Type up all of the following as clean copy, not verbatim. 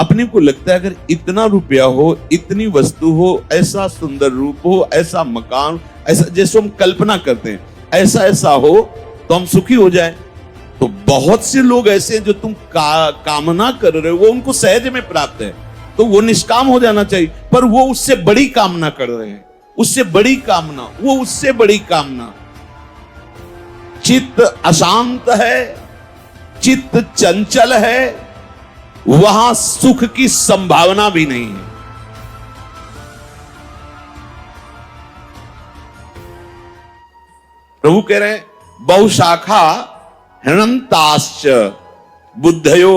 अपने को लगता है अगर इतना रुपया हो, इतनी वस्तु हो, ऐसा सुंदर रूप हो, ऐसा मकान, ऐसा जैसे हम कल्पना करते हैं, ऐसा ऐसा हो तो हम सुखी हो जाए। तो बहुत से लोग ऐसे हैं जो तुम कामना कर रहे हो वो उनको सहज में प्राप्त है, तो वो निष्काम हो जाना चाहिए, पर वो उससे बड़ी कामना कर रहे हैं, उससे बड़ी कामना, वो उससे बड़ी कामना। चित्त अशांत है, चित्त चंचल है, वहां सुख की संभावना भी नहीं है। प्रभु कह रहे हैं बहुशाखा हृणंताश्च बुद्धयो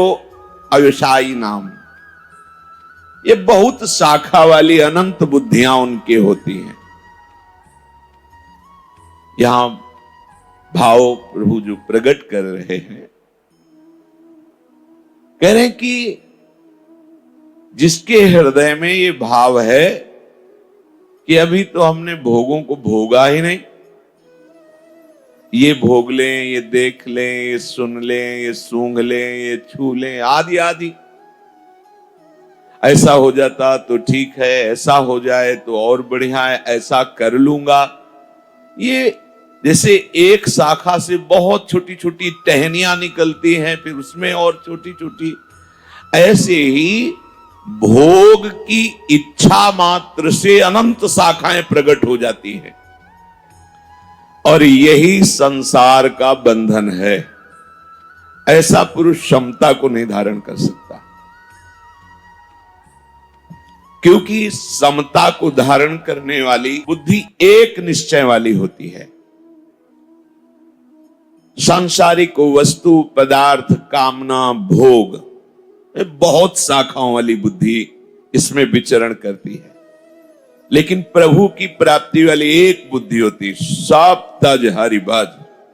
अव्यवसायी नाम। ये बहुत शाखा वाली अनंत बुद्धियां उनके होती हैं। यहां भाव प्रभु जो प्रकट कर रहे हैं, कह रहे हैं कि जिसके हृदय में ये भाव है कि अभी तो हमने भोगों को भोगा ही नहीं, ये भोग लें, ये देख लें, ये सुन लें, ये सूंघ लें, ये छू लें, आदि आदि, ऐसा हो जाता तो ठीक है, ऐसा हो जाए तो और बढ़िया है, ऐसा कर लूंगा। ये जैसे एक शाखा से बहुत छोटी छोटी टहनियां निकलती हैं, फिर उसमें और छोटी छोटी, ऐसे ही भोग की इच्छा मात्र से अनंत शाखाएं प्रकट हो जाती हैं। और यही संसार का बंधन है। ऐसा पुरुष क्षमता को नहीं धारण कर सकता, क्योंकि समता को धारण करने वाली बुद्धि एक निश्चय वाली होती है। सांसारिक वस्तु, पदार्थ, कामना, भोग, बहुत शाखाओं वाली बुद्धि इसमें विचरण करती है। लेकिन प्रभु की प्राप्ति वाली एक बुद्धि होती, सब तज हरिबाज,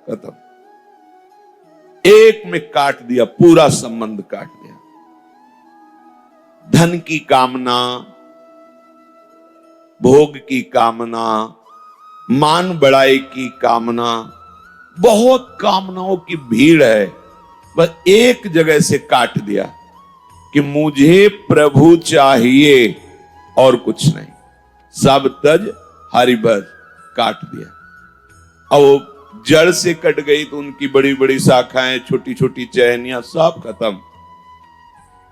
खत्म, एक में काट दिया, पूरा संबंध काट दिया। धन की कामना, भोग की कामना, मान बढ़ाई की कामना, बहुत कामनाओं की भीड़ है, बस एक जगह से काट दिया कि मुझे प्रभु चाहिए और कुछ नहीं। सब तज हरिभज, काट दिया। अब वो जड़ से कट गई तो उनकी बड़ी बड़ी शाखाएं, छोटी छोटी चहनियां, सब खत्म।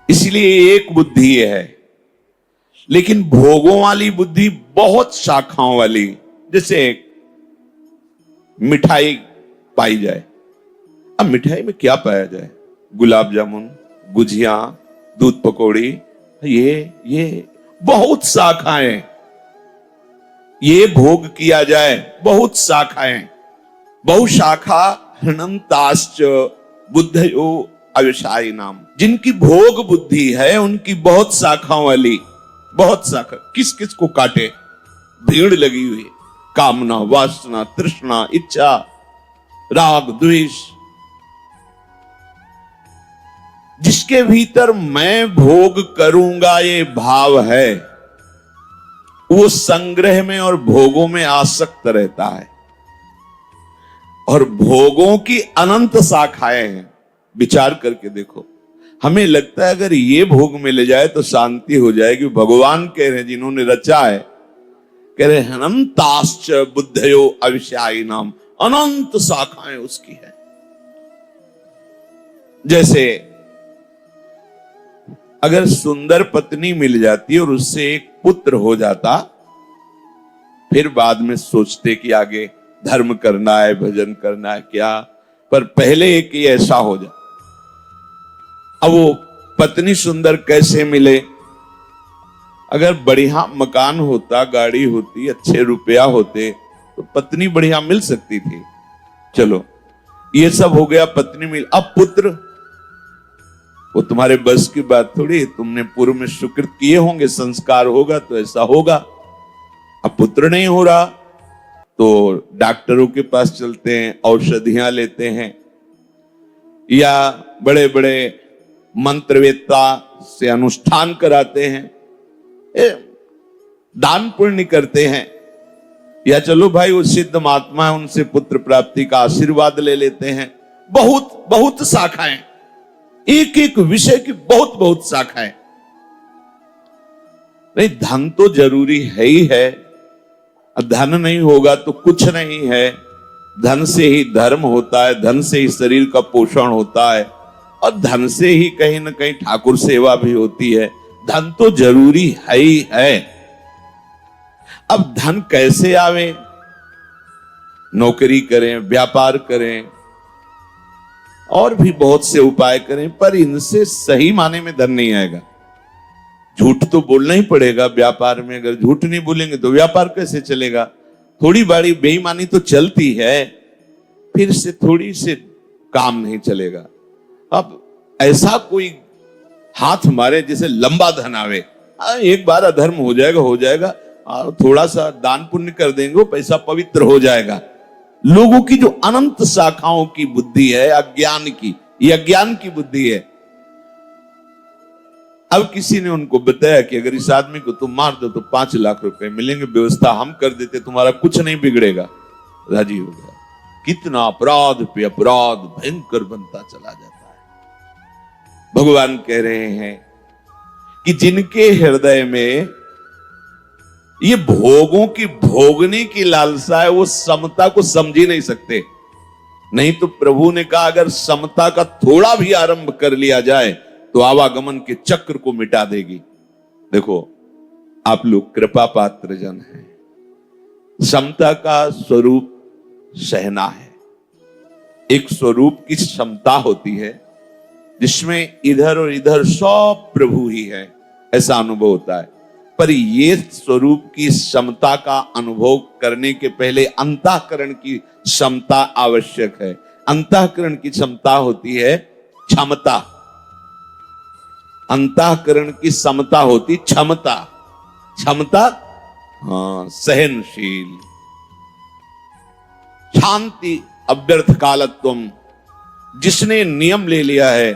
इसलिए एक बुद्धि है। लेकिन भोगों वाली बुद्धि बहुत शाखाओं वाली, जैसे मिठाई पाई जाए। अब मिठाई में क्या पाया जाए? गुलाब जामुन, गुजिया, दूध पकौड़ी, ये बहुत शाखाएं। ये भोग किया जाए, बहुत शाखाएं। बहुशाखा हृणंताश्च बुद्धयो अव्यवसायी नाम। जिनकी भोग बुद्धि है उनकी बहुत शाखाओं वाली, बहुत शाखा। किस किस को काटे? भीड़ लगी हुई, कामना, वासना, तृष्णा, इच्छा, राग, द्वेष। जिसके भीतर मैं भोग करूंगा ये भाव है, वो संग्रह में और भोगों में आसक्त रहता है। और भोगों की अनंत शाखाएं हैं। विचार करके देखो, हमें लगता है अगर ये भोग मिल जाए तो शांति हो जाएगी। भगवान कह रहे हैं, जिन्होंने रचा है, कह रहे हैं अनंताश्च बुद्धयो अव्यवसायी नाम। अनंत शाखाएं उसकी है। जैसे अगर सुंदर पत्नी मिल जाती और उससे एक पुत्र हो जाता, फिर बाद में सोचते कि आगे धर्म करना है, भजन करना है क्या, पर पहले एक ही ऐसा हो जाए। अब वो पत्नी सुंदर कैसे मिले? अगर बढ़िया मकान होता, गाड़ी होती, अच्छे रुपया होते, तो पत्नी बढ़िया मिल सकती थी। चलो ये सब हो गया, पत्नी मिल। अब पुत्र, वो तुम्हारे बस की बात थोड़ी। तुमने पूर्व में सुकृत किए होंगे, संस्कार होगा तो ऐसा होगा। अब पुत्र नहीं हो रहा तो डॉक्टरों के पास चलते हैं, औषधियां लेते हैं, या बड़े बड़े मंत्रवेत्ता से अनुष्ठान कराते हैं, दान पुण्य करते हैं, या चलो भाई वो सिद्ध महात्मा है उनसे पुत्र प्राप्ति का आशीर्वाद ले लेते हैं। बहुत बहुत शाखाएं, एक एक विषय की बहुत बहुत शाखाएं। नहीं, धन तो जरूरी है ही है। धन नहीं होगा तो कुछ नहीं है। धन से ही धर्म होता है, धन से ही शरीर का पोषण होता है, और धन से ही कहीं ना कहीं ठाकुर सेवा भी होती है। धन तो जरूरी है ही है। अब धन कैसे आवे? नौकरी करें, व्यापार करें, और भी बहुत से उपाय करें, पर इनसे सही माने में धन नहीं आएगा। झूठ तो बोलना ही पड़ेगा व्यापार में। अगर झूठ नहीं बोलेंगे तो व्यापार कैसे चलेगा? थोड़ी बड़ी बेईमानी तो चलती है, फिर से थोड़ी से काम नहीं चलेगा। अब ऐसा कोई हाथ मारे जिसे लंबा धन आवे। एक बार अधर्म हो जाएगा, हो जाएगा, थोड़ा सा दान पुण्य कर देंगे, वो पैसा पवित्र हो जाएगा। लोगों की जो अनंत शाखाओं की बुद्धि है, अज्ञान की, ये अज्ञान की बुद्धि है। अब किसी ने उनको बताया कि अगर इस आदमी को तुम मार दो तो 5 लाख रुपए मिलेंगे, व्यवस्था हम कर देते, तुम्हारा कुछ नहीं बिगड़ेगा। राजी हो गया। कितना अपराध पे अपराध भयंकर बनता चला जाता है। भगवान कह रहे हैं कि जिनके हृदय में ये भोगों की भोगने की लालसा है, वो समता को समझ ही नहीं सकते। नहीं तो प्रभु ने कहा अगर समता का थोड़ा भी आरंभ कर लिया जाए तो आवागमन के चक्र को मिटा देगी। देखो, आप लोग कृपा पात्र जन हैं। समता का स्वरूप सहना है। एक स्वरूप की समता होती है जिसमें इधर और इधर सब प्रभु ही है, ऐसा अनुभव होता है। पर ये स्वरूप की समता का अनुभव करने के पहले अंतःकरण की क्षमता आवश्यक है। अंतःकरण की क्षमता होती है क्षमता। अंतःकरण की समता होती क्षमता। क्षमता, हाँ, सहनशील, शांति, अव्यर्थ कालत्वम। जिसने नियम ले लिया है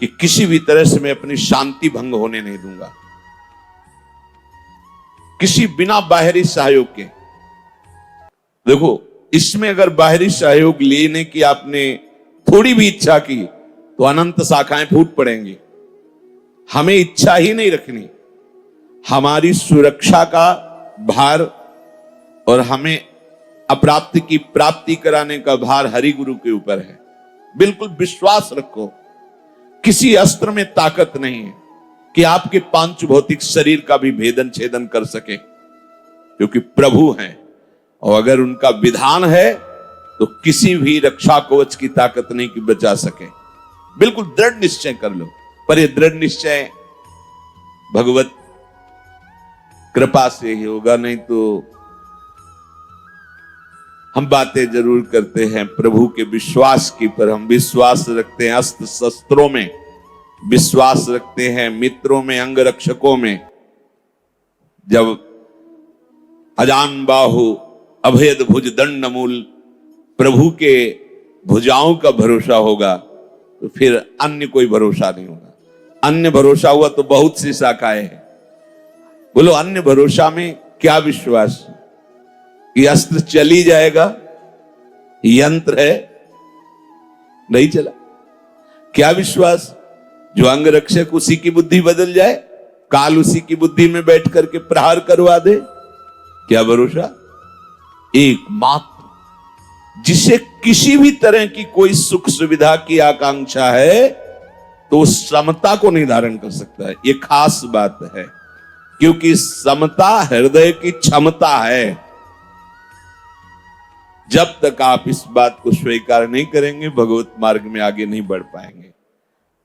कि किसी भी तरह से मैं अपनी शांति भंग होने नहीं दूंगा, किसी बिना बाहरी सहयोग के। देखो, इसमें अगर बाहरी सहयोग लेने की आपने थोड़ी भी इच्छा की तो अनंत शाखाएं फूट पड़ेंगी। हमें इच्छा ही नहीं रखनी। हमारी सुरक्षा का भार और हमें अप्राप्ति की प्राप्ति कराने का भार हरि गुरु के ऊपर है। बिल्कुल विश्वास रखो, किसी अस्त्र में ताकत नहीं है कि आपके पांच भौतिक शरीर का भी भेदन छेदन कर सके, क्योंकि प्रभु हैं। और अगर उनका विधान है तो किसी भी रक्षा कवच की ताकत नहीं कि बचा सके। बिल्कुल दृढ़ निश्चय कर लो। पर यह दृढ़ निश्चय भगवत कृपा से ही होगा, नहीं तो हम बातें जरूर करते हैं प्रभु के विश्वास की, पर हम विश्वास रखते हैं अस्त्र शस्त्रों में, विश्वास रखते हैं मित्रों में, अंगरक्षकों में। जब अजान बाहु अभेद भुज दंड मूल प्रभु के भुजाओं का भरोसा होगा तो फिर अन्य कोई भरोसा नहीं होगा। अन्य भरोसा हुआ तो बहुत सी शाखाएं हैं। बोलो, अन्य भरोसा में क्या विश्वास? ये अस्त्र चली जाएगा, यंत्र है, नहीं चला। क्या विश्वास? जो अंगरक्षक उसी की बुद्धि बदल जाए, काल उसी की बुद्धि में बैठ करके प्रहार करवा दे, क्या भरोसा? एकमात्र जिसे किसी भी तरह की कोई सुख सुविधा की आकांक्षा है तो उस समता को नहीं धारण कर सकता है। ये खास बात है, क्योंकि समता हृदय की क्षमता है। जब तक आप इस बात को स्वीकार नहीं करेंगे, भगवत मार्ग में आगे नहीं बढ़ पाएंगे।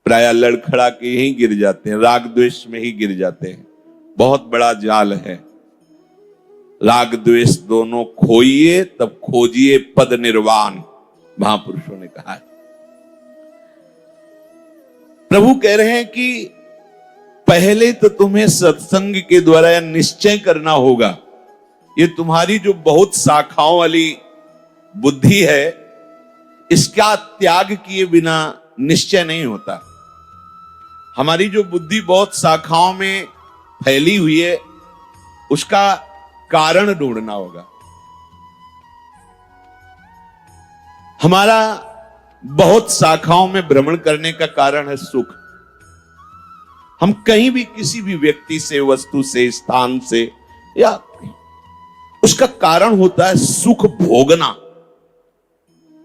प्रायः लड़खड़ा के यहीं गिर जाते हैं, राग द्वेष में ही गिर जाते हैं। बहुत बड़ा जाल है। राग द्वेष दोनों खोइए तब खोजिए पद निर्वाण, महापुरुषों ने कहा है। प्रभु कह रहे हैं कि पहले तो तुम्हें सत्संग के द्वारा निश्चय करना होगा। ये तुम्हारी जो बहुत शाखाओं वाली बुद्धि है, इसका त्याग किए बिना निश्चय नहीं होता। हमारी जो बुद्धि बहुत शाखाओं में फैली हुई है, उसका कारण ढूंढना होगा। हमारा बहुत शाखाओं में भ्रमण करने का कारण है सुख। हम कहीं भी किसी भी व्यक्ति से, वस्तु से, स्थान से, या उसका कारण होता है सुख भोगना।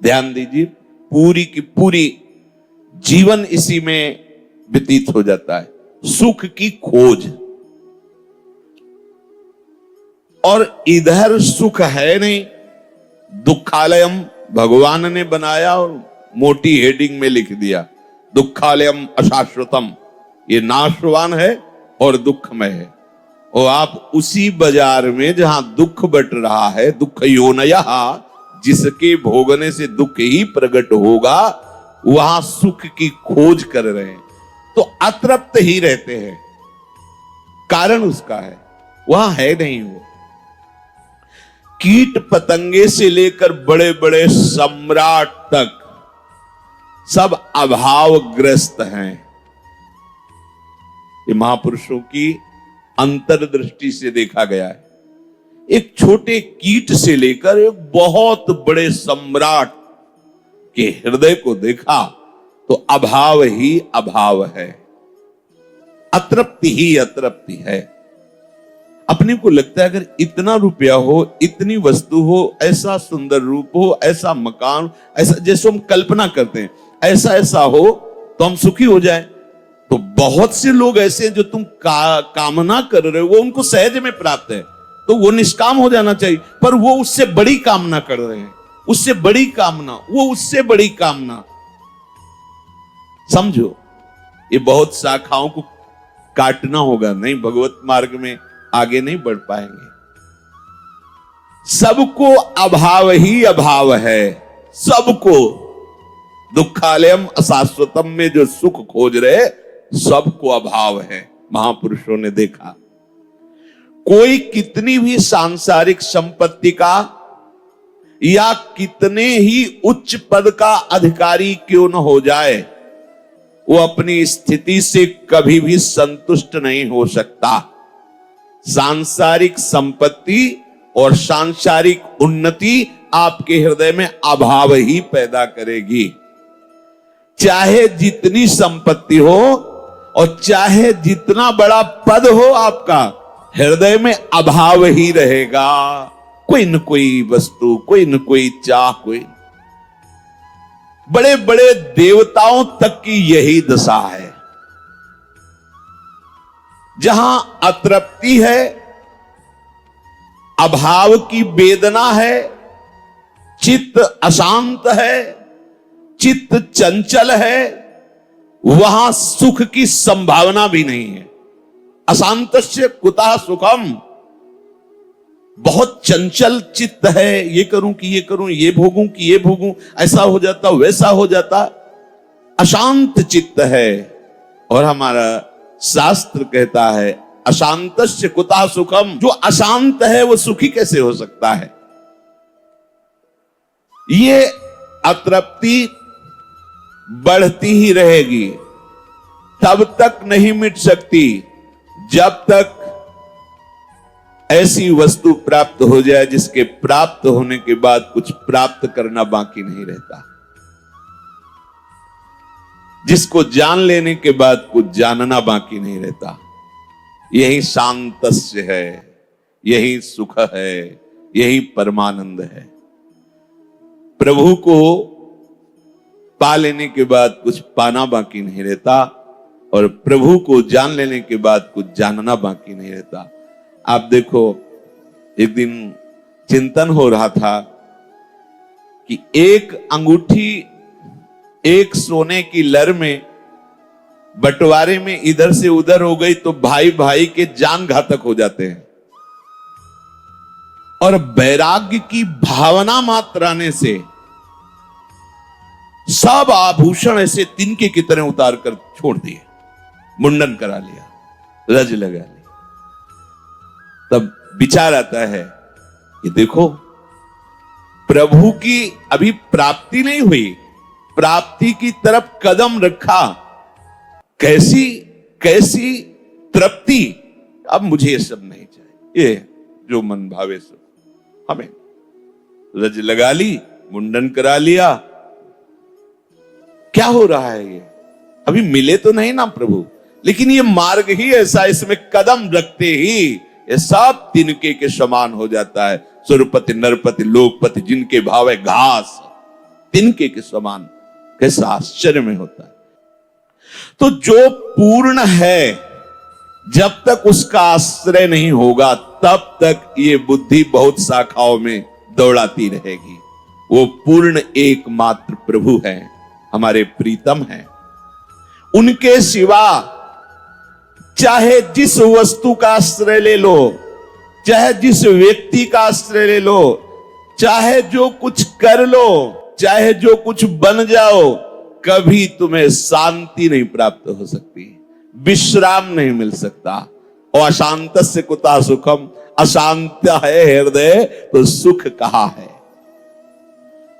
ध्यान दीजिए, पूरी की पूरी जीवन इसी में व्यतीत हो जाता है, सुख की खोज। और इधर सुख है नहीं, दुखालयम भगवान ने बनाया और मोटी हेडिंग में लिख दिया, दुखालयम अशाश्वतम, ये नाशवान है और दुखमय है। और आप उसी बाजार में जहां दुख बट रहा है, दुख योनया, जिसके भोगने से दुख ही प्रकट होगा, वहां सुख की खोज कर रहे हैं तो अतृप्त ही रहते हैं। कारण उसका है, वहां है नहीं वो। कीट पतंगे से लेकर बड़े बड़े सम्राट तक सब अभावग्रस्त हैं। ये महापुरुषों की अंतर्दृष्टि से देखा गया है। एक छोटे कीट से लेकर एक बहुत बड़े सम्राट के हृदय को देखा तो अभाव ही अभाव है, अतृप्ति ही अतृप्ति है। अपने को लगता है अगर इतना रुपया हो, इतनी वस्तु हो, ऐसा सुंदर रूप हो, ऐसा मकान, ऐसा जैसे हम कल्पना करते हैं, ऐसा ऐसा हो तो हम सुखी हो जाएं। तो बहुत से लोग ऐसे हैं जो तुम कामना कर रहे हो वो उनको सहज में प्राप्त है, तो वो निष्काम हो जाना चाहिए, पर वो उससे बड़ी कामना कर रहे हैं, उससे बड़ी कामना, वो उससे बड़ी कामना। समझो, ये बहुत शाखाओं को काटना होगा, नहीं भगवत मार्ग में आगे नहीं बढ़ पाएंगे। सबको अभाव ही अभाव है, सबको। दुखालयम अशाश्वतम में जो सुख खोज रहे सबको अभाव है, महापुरुषों ने देखा। कोई कितनी भी सांसारिक संपत्ति का या कितने ही उच्च पद का अधिकारी क्यों न हो जाए, वो अपनी स्थिति से कभी भी संतुष्ट नहीं हो सकता। सांसारिक संपत्ति और सांसारिक उन्नति आपके हृदय में अभाव ही पैदा करेगी। चाहे जितनी संपत्ति हो और चाहे जितना बड़ा पद हो, आपका हृदय में अभाव ही रहेगा। कोई न कोई वस्तु, कोई न कोई चाह, कोई। बड़े बड़े देवताओं तक की यही दशा है। जहां अतृप्ति है, अभाव की वेदना है, चित्त अशांत है, चित्त चंचल है, वहां सुख की संभावना भी नहीं है। अशांतस्य कुतः सुखम, बहुत चंचल चित्त है, ये करूं कि ये करूं, ये भोगूं कि ये भोगूं, ऐसा हो जाता वैसा हो जाता, अशांत चित्त है। और हमारा शास्त्र कहता है अशांतस्य कुतः सुखम, जो अशांत है वो सुखी कैसे हो सकता है। ये अतृप्ति बढ़ती ही रहेगी, तब तक नहीं मिट सकती जब तक ऐसी वस्तु प्राप्त हो जाए जिसके प्राप्त होने के बाद कुछ प्राप्त करना बाकी नहीं रहता, जिसको जान लेने के बाद कुछ जानना बाकी नहीं रहता। यही शांतस्य है, यही सुख है, यही परमानंद है। प्रभु को पा लेने के बाद कुछ पाना बाकी नहीं रहता और प्रभु को जान लेने के बाद कुछ जानना बाकी नहीं रहता। आप देखो, एक दिन चिंतन हो रहा था कि एक अंगूठी एक सोने की लर में बंटवारे में इधर से उधर हो गई तो भाई भाई के जान घातक हो जाते हैं। और वैराग्य की भावना मात्र आने से सब आभूषण ऐसे तिनके की तरह उतार कर छोड़ दिए, मुंडन करा लिया, रज लगा लिया। तब विचार आता है कि देखो, प्रभु की अभी प्राप्ति नहीं हुई, प्राप्ति की तरफ कदम रखा, कैसी कैसी तृप्ति। अब मुझे ये सब नहीं चाहिए, ये जो मन भावे सब, हमें रज लगा ली, मुंडन करा लिया, क्या हो रहा है ये? अभी मिले तो नहीं ना प्रभु, लेकिन ये मार्ग ही ऐसा, इसमें कदम रखते ही ये सब तिनके के समान हो जाता है। सुरपति, नरपति, लोकपति, जिनके भाव है घास, तिनके के समान। कैसा आश्चर्य में होता है। तो जो पूर्ण है, जब तक उसका आश्रय नहीं होगा तब तक ये बुद्धि बहुत शाखाओं में दौड़ाती रहेगी। वो पूर्ण एकमात्र प्रभु है, हमारे प्रीतम हैं। उनके सिवा चाहे जिस वस्तु का आश्रय ले लो, चाहे जिस व्यक्ति का आश्रय ले लो, चाहे जो कुछ कर लो, चाहे जो कुछ बन जाओ, कभी तुम्हें शांति नहीं प्राप्त हो सकती, विश्राम नहीं मिल सकता। और अशांत से कुता सुखम, अशांत है हृदय तो सुख कहाँ है।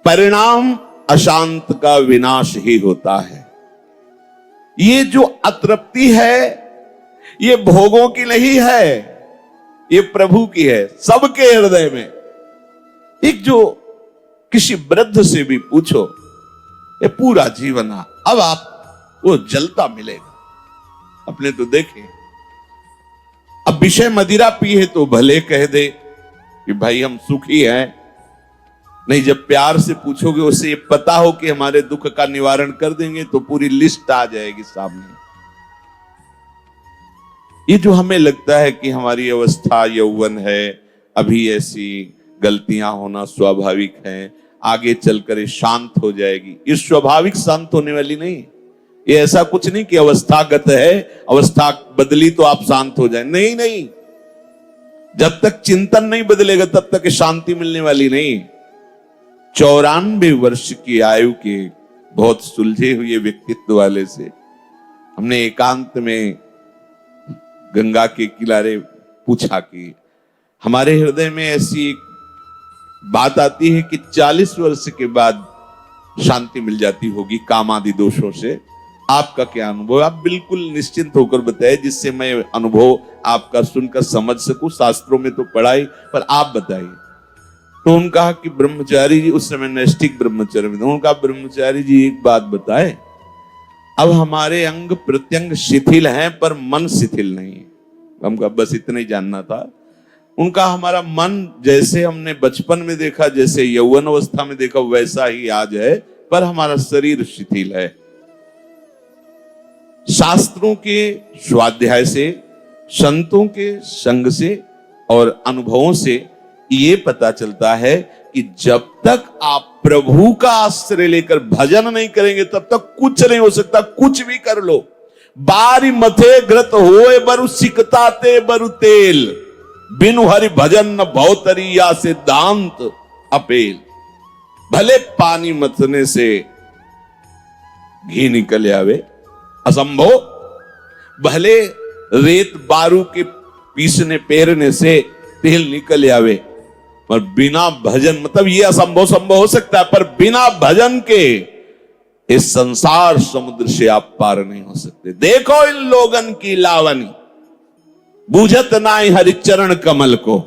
परिणाम अशांत का विनाश ही होता है। ये जो अतृप्ति है, ये भोगों की नहीं है, ये प्रभु की है, सबके हृदय में। एक जो किसी वृद्ध से भी पूछो, ये पूरा जीवन अब आप वो जलता मिलेगा। अपने तो देखे, अब विषय मदिरा पी है तो भले कह दे कि भाई हम सुखी हैं, नहीं जब प्यार से पूछोगे, उसे ये पता हो कि हमारे दुख का निवारण कर देंगे, तो पूरी लिस्ट आ जाएगी सामने। ये जो हमें लगता है कि हमारी अवस्था यौवन है, अभी ऐसी गलतियां होना स्वाभाविक है, आगे चलकर ये शांत हो जाएगी, ये स्वाभाविक शांत होने वाली नहीं। ये ऐसा कुछ नहीं कि अवस्थागत है, अवस्था बदली तो आप शांत हो जाए, नहीं नहीं। जब तक चिंतन नहीं बदलेगा तब तक शांति मिलने वाली नहीं। 94 वर्ष की आयु के बहुत सुलझे हुए व्यक्तित्व वाले से हमने एकांत में गंगा के किनारे पूछा कि हमारे हृदय में ऐसी बात आती है कि 40 वर्ष के बाद शांति मिल जाती होगी काम आदि दोषों से, आपका क्या अनुभव? आप बिल्कुल निश्चिंत होकर बताएं, जिससे मैं अनुभव आपका सुनकर समझ सकूं। शास्त्रों में तो पढ़ाई, पर आप बताइए। तो उन्होंने कहा कि ब्रह्मचारी जी, उस समय नैष्ठिक ब्रह्मचर्य में, उन्होंने कहा ब्रह्मचारी जी एक बात बताए, अब हमारे अंग प्रत्यंग शिथिल हैं पर मन शिथिल नहीं है। हमका बस इतना ही जानना था। उनका हमारा मन जैसे हमने बचपन में देखा, जैसे यौवन अवस्था में देखा, वैसा ही आज है, पर हमारा शरीर शिथिल है। शास्त्रों के स्वाध्याय से, संतों के संग से और अनुभवों से ये पता चलता है कि जब तक आप प्रभु का आश्रय लेकर भजन नहीं करेंगे तब तक कुछ नहीं हो सकता। कुछ भी कर लो, बारी मथे ग्रत होए बरु सिकताते बरु तेल, बिनु हरि भजन न भौतरिया सिद्धांत अपेल। भले पानी मथने से घी निकल आवे असंभव, भले रेत बारू के पीसने पेरने से तेल निकल आवे, पर बिना भजन, मतलब ये असंभव संभव हो सकता है, पर बिना भजन के इस संसार समुद्र से आप पार नहीं हो सकते। देखो इन लोगन की लावनी, बूझत नाई हरिचरण कमल को।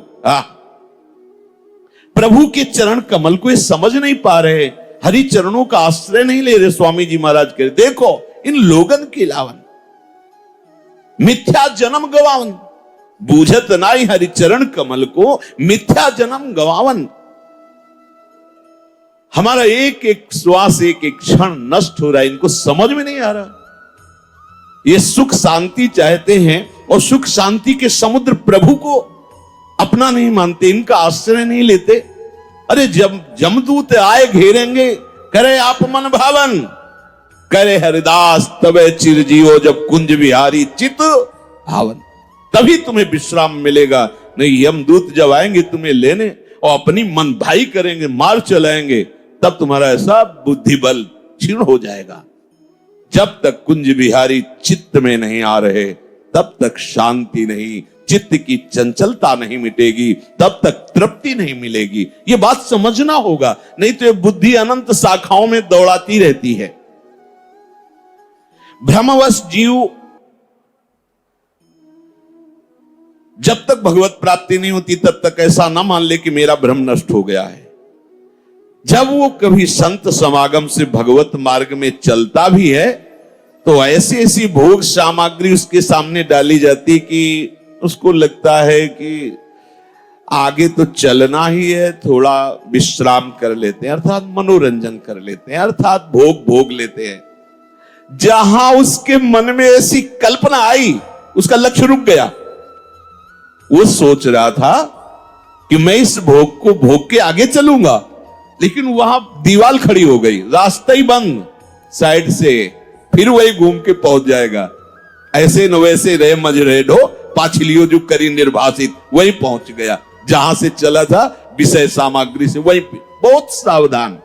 प्रभु के चरण कमल को ये समझ नहीं पा रहे, हरि चरणों का आश्रय नहीं ले रहे। स्वामी जी महाराज कह, देखो इन लोगन की लावन, मिथ्या जन्म गवावन, बूझत नाई हरिचरण कमल को, मिथ्या जन्म गवावन। हमारा एक एक श्वास, एक एक क्षण नष्ट हो रहा है, इनको समझ में नहीं आ रहा। ये सुख शांति चाहते हैं और सुख शांति के समुद्र प्रभु को अपना नहीं मानते, इनका आश्रय नहीं लेते। अरे जब जमदूत आए घेरेंगे, करे आप मन भावन, करे हरिदास तबे चिरजीवो, जब कुंज विहारी चित भावन, तभी तुम्हें विश्राम मिलेगा। नहीं, यमदूत जब आएंगे तुम्हें लेने और अपनी मन भाई करेंगे, मार चलाएंगे, तब तुम्हारा ऐसा बुद्धि बल क्षीण हो जाएगा। जब तक कुंज विहारी चित्त में नहीं आ रहे तब तक शांति नहीं, चित्त की चंचलता नहीं मिटेगी, तब तक तृप्ति नहीं मिलेगी। ये बात समझना होगा, नहीं तो ये बुद्धि अनंत शाखाओं में दौड़ाती रहती है। भ्रमवश जीव जब तक भगवत प्राप्ति नहीं होती तब तक ऐसा ना मान ले कि मेरा भ्रम नष्ट हो गया है। जब वो कभी संत समागम से भगवत मार्ग में चलता भी है तो ऐसी ऐसी भोग सामग्री उसके सामने डाली जाती कि उसको लगता है कि आगे तो चलना ही है, थोड़ा विश्राम कर लेते हैं, अर्थात मनोरंजन कर लेते हैं, अर्थात भोग लेते हैं। जहां उसके मन में ऐसी कल्पना आई, उसका लक्ष्य रुक गया। वो सोच रहा था कि मैं इस भोग को भोग के आगे चलूंगा, लेकिन वहां दीवार खड़ी हो गई, रास्ता ही बंद साइड से, फिर वही घूम के पहुंच जाएगा। ऐसे न वैसे रहे मजरे ढो पाछलियो जो करी निर्भाषित, वही पहुंच गया जहां से चला था विषय सामग्री से, वहीं पे बहुत सावधान।